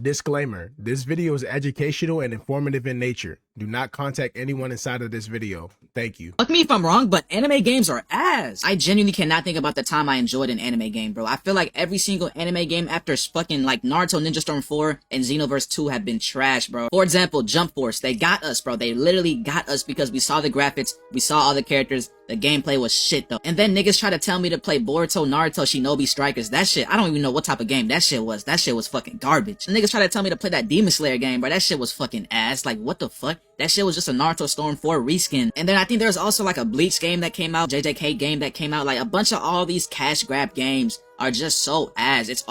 Disclaimer, this video is educational and informative in nature. Do not contact anyone inside of this video. Thank you. Fuck me if I'm wrong, but anime games are ass. I genuinely cannot think about the time I enjoyed an anime game, bro. I feel like every single anime game after fucking like Naruto, Ninja Storm 4, and Xenoverse 2 have been trash, bro. For example, Jump Force, they got us, bro. They literally got us because we saw the graphics, we saw all the characters, the gameplay was shit though. And then niggas try to tell me to play Boruto, Naruto, Shinobi Strikers. That shit, I don't even know what type of game that shit was. That shit was fucking garbage. And niggas try to tell me to play that Demon Slayer game, bro. That shit was fucking ass. Like, what the fuck? That shit was just a Naruto Storm 4 reskin. And then I think there's also like a Bleach game that came out, JJK game that came out. Like a bunch of all these cash grab games are just so ass.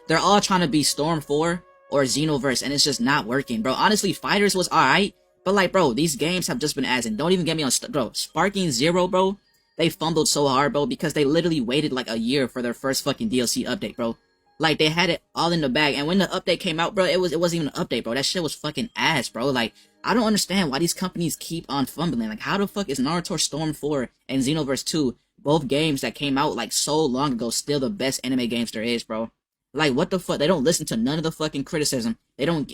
They're all trying to be Storm 4 or Xenoverse, and it's just not working, bro. Honestly, Fighters was alright, but like, bro, these games have just been ass. And don't even get me on, bro, Sparking Zero, bro. They fumbled so hard, bro, because they literally waited like a year for their first fucking DLC update, bro. Like, they had it all in the bag, and when the update came out, bro, it wasn't even an update, bro. That shit was fucking ass, bro. Like, I don't understand why these companies keep on fumbling. Like, how the fuck is Naruto Storm 4 and Xenoverse 2, both games that came out, like, so long ago, still the best anime games there is, bro? Like, what the fuck? They don't listen to none of the fucking criticism. They don't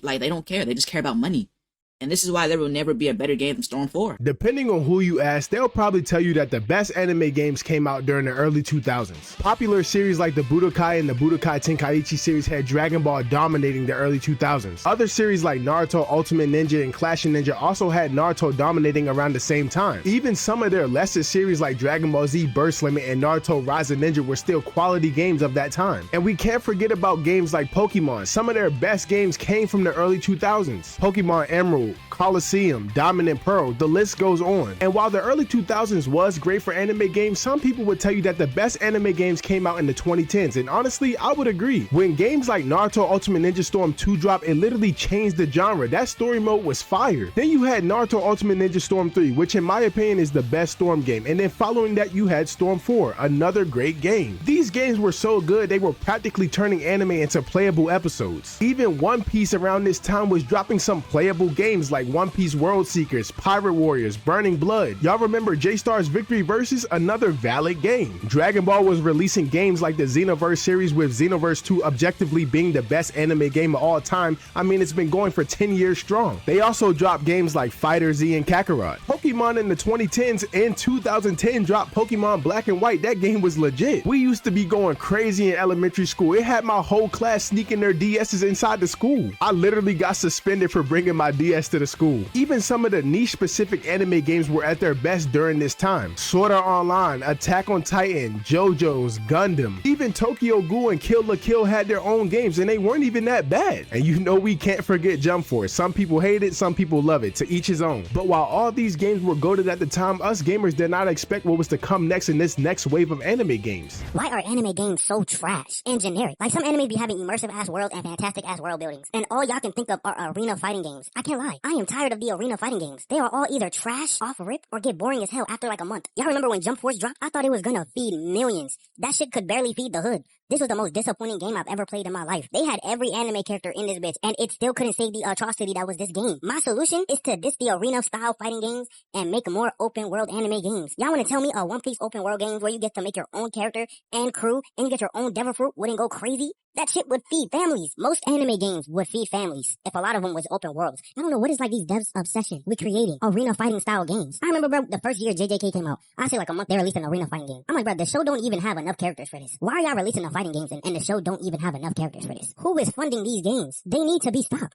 care. They just care about money. And this is why there will never be a better game than Storm 4. Depending on who you ask, they'll probably tell you that the best anime games came out during the early 2000s. Popular series like the Budokai and the Budokai Tenkaichi series had Dragon Ball dominating the early 2000s. Other series like Naruto, Ultimate Ninja, and Clash of Ninja also had Naruto dominating around the same time. Even some of their lesser series like Dragon Ball Z Burst Limit and Naruto Rise of Ninja were still quality games of that time. And we can't forget about games like Pokemon. Some of their best games came from the early 2000s. Pokemon Emerald, Coliseum, Diamond and Pearl, the list goes on. And while the early 2000s was great for anime games, some people would tell you that the best anime games came out in the 2010s, and honestly, I would agree. When games like Naruto Ultimate Ninja Storm 2 dropped, it literally changed the genre. That story mode was fire. Then you had Naruto Ultimate Ninja Storm 3, which in my opinion is the best Storm game, and then following that you had Storm 4, another great game. These games were so good, they were practically turning anime into playable episodes. Even One Piece around this time was dropping some playable games like One Piece World Seekers, Pirate Warriors, Burning Blood. Y'all remember J-Star's Victory Versus? Another valid game. Dragon Ball was releasing games like the Xenoverse series, with Xenoverse 2 objectively being the best anime game of all time. I mean, it's been going for 10 years strong. They also dropped games like Fighter Z and Kakarot. Pokemon in the 2010s and 2010 dropped Pokemon Black and White. That game was legit. We used to be going crazy in elementary school. It had my whole class sneaking their DSs inside the school. I literally got suspended for bringing my DS to the school. Even some of the niche specific anime games were at their best during this time. Sword Art Online, Attack on Titan, JoJo's, Gundam. Even Tokyo Ghoul and Kill la Kill had their own games, and they weren't even that bad. And you know we can't forget Jump Force. Some people hate it, some people love it, to each his own. But while all these games were goated at the time, us gamers did not expect what was to come next in this next wave of anime games. Why are anime games so trash and generic? Like, some anime be having immersive ass worlds and fantastic ass world buildings, and all y'all can think of are arena fighting games. I can't lie, I am tired of the arena fighting games. They are all either trash, off rip, or get boring as hell after like a month. Y'all remember when Jump Force dropped? I thought it was gonna feed millions. That shit could barely feed the hood. This was the most disappointing game I've ever played in my life. They had every anime character in this bitch, and it still couldn't save the atrocity that was this game. My solution is to diss the arena style fighting games and make more open world anime games. Y'all wanna tell me a One Piece open world games where you get to make your own character and crew and you get your own devil fruit wouldn't go crazy? That shit would feed families. Most anime games would feed families if a lot of them was open worlds. I don't know what is like these devs' obsession with creating arena fighting style games. I remember, bro, the first year JJK came out, I say like a month they released an arena fighting game. I'm like, bro, the show don't even have enough characters for this. Why are y'all releasing the fighting games and the show don't even have enough characters for this? Who is funding these games? They need to be stopped.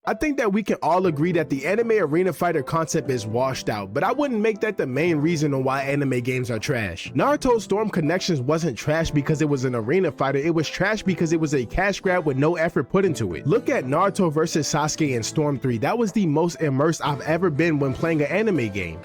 I think that we can all agree that the anime arena fighter concept is washed out, but I wouldn't make that the main reason on why anime games are trash. Naruto Storm Connections wasn't trash because it was an arena fighter, it was trash because it was a cash grab with no effort put into it. Look at Naruto vs Sasuke in Storm 3, that was the most immersed I've ever been when playing an anime game.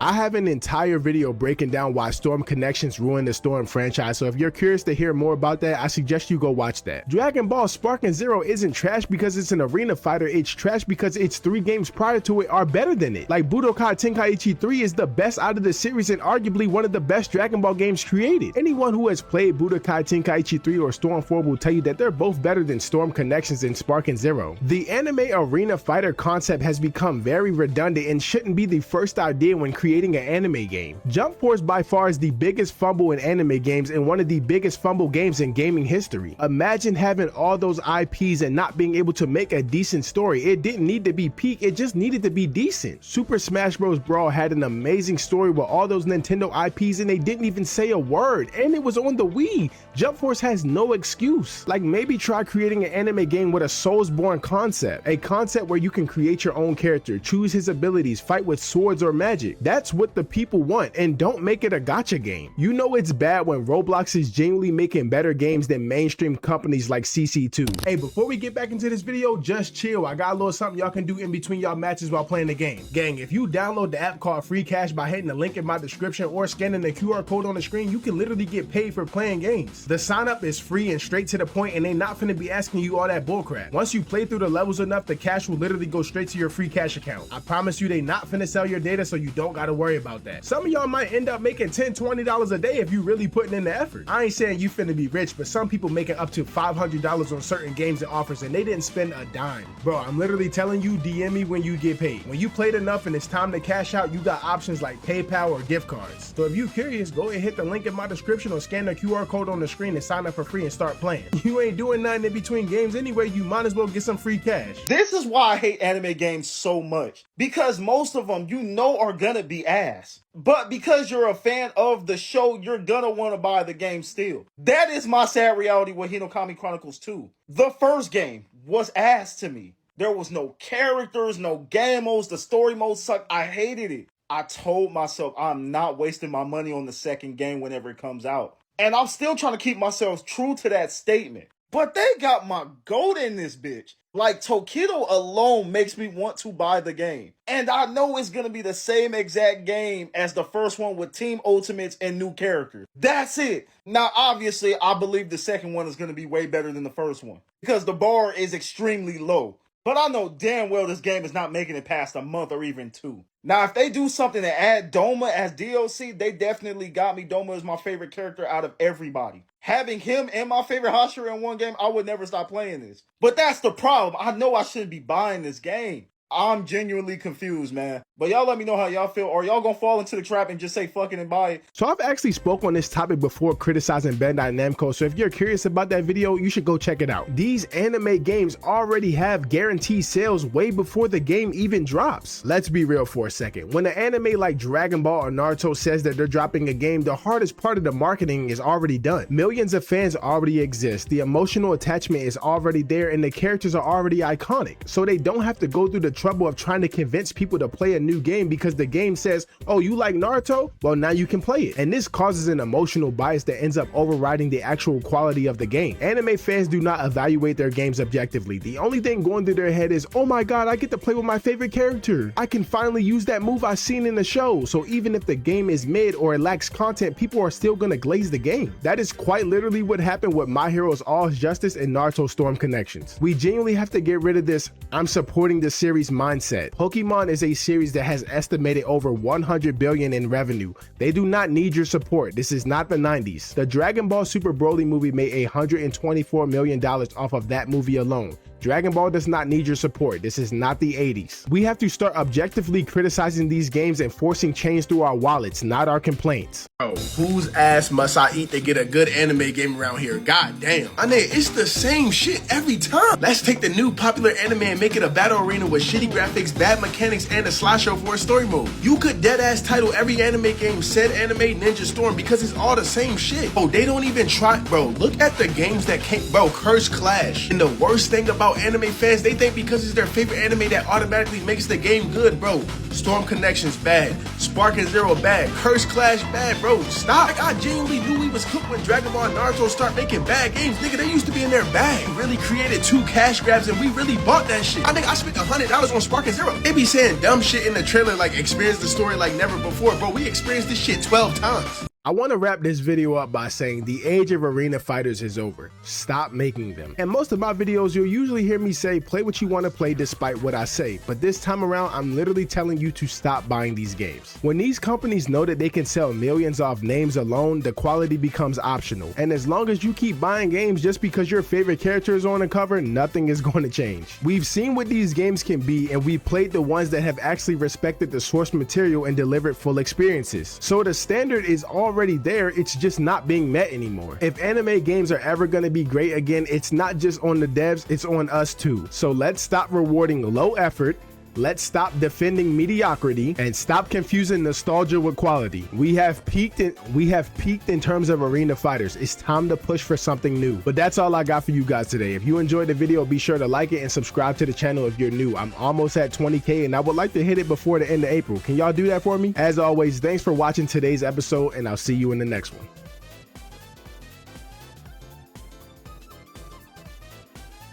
I have an entire video breaking down why Storm Connections ruined the Storm franchise, so if you're curious to hear more about that, I suggest you go watch that. Dragon Ball Sparking Zero isn't trash because it's an arena fighter, it's trash because its 3 games prior to it are better than it. Like Budokai Tenkaichi 3 is the best out of the series and arguably one of the best Dragon Ball games created. Anyone who has played Budokai Tenkaichi 3 or Storm 4 will tell you that they're both better than Storm Connections and Sparking Zero. The anime arena fighter concept has become very redundant and shouldn't be the first idea when creating an anime game. Jump Force by far is the biggest fumble in anime games and one of the biggest fumble games in gaming history. Imagine having all those IPs and not being able to make a decent story. It didn't need to be peak, it just needed to be decent. Super Smash Bros. Brawl had an amazing story with all those Nintendo IPs and they didn't even say a word, and it was on the Wii. Jump Force has no excuse. Like, maybe try creating an anime game with a Soulsborne concept, a concept where you can create your own character, choose his abilities, fight with swords or magic. That's what the people want, and don't make it a gacha game. You know it's bad when Roblox is genuinely making better games than mainstream companies like CC2. Hey, before we get back into this video, just chill. I got a little something y'all can do in between y'all matches while playing the game. Gang, if you download the app called Free Cash by hitting the link in my description or scanning the QR code on the screen, you can literally get paid for playing games. The sign up is free and straight to the point, and they not finna be asking you all that bullcrap. Once you play through the levels enough, the cash will literally go straight to your Free Cash account. I promise you they not finna sell your data, so you don't gotta worry about that. Some of y'all might end up making $10, $20 a day if you really putting in the effort. I ain't saying you finna be rich, but some people making up to $500 on certain games and offers and they didn't spend a dime. Bro, I'm literally telling you, DM me when you get paid. When you played enough and it's time to cash out, you got options like PayPal or gift cards. So if you curious, go ahead and hit the link in my description or scan the QR code on the screen and sign up for free and start playing. You ain't doing nothing in between games anyway, you might as well get some free cash. This is why I hate anime games so much. Because most of them, you know, are gonna be ass. But because you're a fan of the show, you're gonna want to buy the game still. That is my sad reality with Hinokami Chronicles 2. The first game was ass to me. There was no characters, no game modes, the story mode sucked. I hated it. I told myself I'm not wasting my money on the second game whenever it comes out. And I'm still trying to keep myself true to that statement. But they got my goat in this bitch. Like, Tokido alone makes me want to buy the game. And I know it's going to be the same exact game as the first one with Team Ultimates and new characters. That's it. Now, obviously, I believe the second one is going to be way better than the first one, because the bar is extremely low. But I know damn well this game is not making it past a month or even 2. Now, if they do something to add Doma as DLC, they definitely got me. Doma is my favorite character out of everybody. Having him and my favorite Hashira in one game, I would never stop playing this. But that's the problem. I know I shouldn't be buying this game. I'm genuinely confused, man. But y'all let me know how y'all feel. Or y'all gonna fall into the trap and just say fuck it and buy it? So I've actually spoke on this topic before criticizing Bandai Namco, so if you're curious about that video, you should go check it out. These anime games already have guaranteed sales way before the game even drops. Let's be real for a second. When an anime like Dragon Ball or Naruto says that they're dropping a game, the hardest part of the marketing is already done. Millions of fans already exist, the emotional attachment is already there, and the characters are already iconic. So they don't have to go through the trouble of trying to convince people to play a new game because the game says, oh, you like Naruto? Well, now you can play it. And this causes an emotional bias that ends up overriding the actual quality of the game. Anime fans do not evaluate their games objectively. The only thing going through their head is, oh my god, I get to play with my favorite character. I can finally use that move I've seen in the show. So even if the game is mid or it lacks content, people are still gonna glaze the game. That is quite literally what happened with My Hero's All Justice and Naruto Storm Connections. We genuinely have to get rid of this I'm supporting the series mindset. Pokemon is a series that has estimated over 100 billion in revenue. They do not need your support. This is not the 90s. The Dragon Ball Super Broly movie made $124 million off of that movie alone. Dragon Ball does not need your support. This is not the 80s. We have to start objectively criticizing these games and forcing change through our wallets, not our complaints. Oh, whose ass must I eat to get a good anime game around here? God damn. I mean, it's the same shit every time. Let's take the new popular anime and make it a battle arena with shitty graphics, bad mechanics, and a slideshow for a story mode. You could deadass title every anime game Said Anime Ninja Storm because it's all the same shit. Oh, they don't even try. Bro, look at the games that came. Bro, Curse Clash. And the worst thing about about anime fans, they think because it's their favorite anime that automatically makes the game good, bro. Storm Connections bad, Spark and Zero bad, Curse Clash bad, bro. Stop. Like, I genuinely knew we was cooked when Dragon Ball and Naruto start making bad games. Nigga, they used to be in their bag. Really created 2 cash grabs and we really bought that shit. I spent $100 on Spark and Zero. They be saying dumb shit in the trailer like experience the story like never before, bro. We experienced this shit 12 times. I want to wrap this video up by saying the age of arena fighters is over. Stop making them. And most of my videos, you'll usually hear me say, play what you want to play despite what I say. But this time around, I'm literally telling you to stop buying these games. When these companies know that they can sell millions off names alone, the quality becomes optional. And as long as you keep buying games just because your favorite character is on the cover, nothing is going to change. We've seen what these games can be, and we've played the ones that have actually respected the source material and delivered full experiences. So the standard is already there, it's just not being met anymore. If anime games are ever going to be great again, it's not just on the devs, it's on us too. So let's stop rewarding low effort, let's stop defending mediocrity, and stop confusing nostalgia with quality. We have peaked in terms of arena fighters. It's time to push for something new. But that's all I got for you guys today. If you enjoyed the video, be sure to like it and subscribe to the channel if you're new. I'm almost at 20K and I would like to hit it before the end of April. Can y'all do that for me? As always, thanks for watching today's episode and I'll see you in the next one.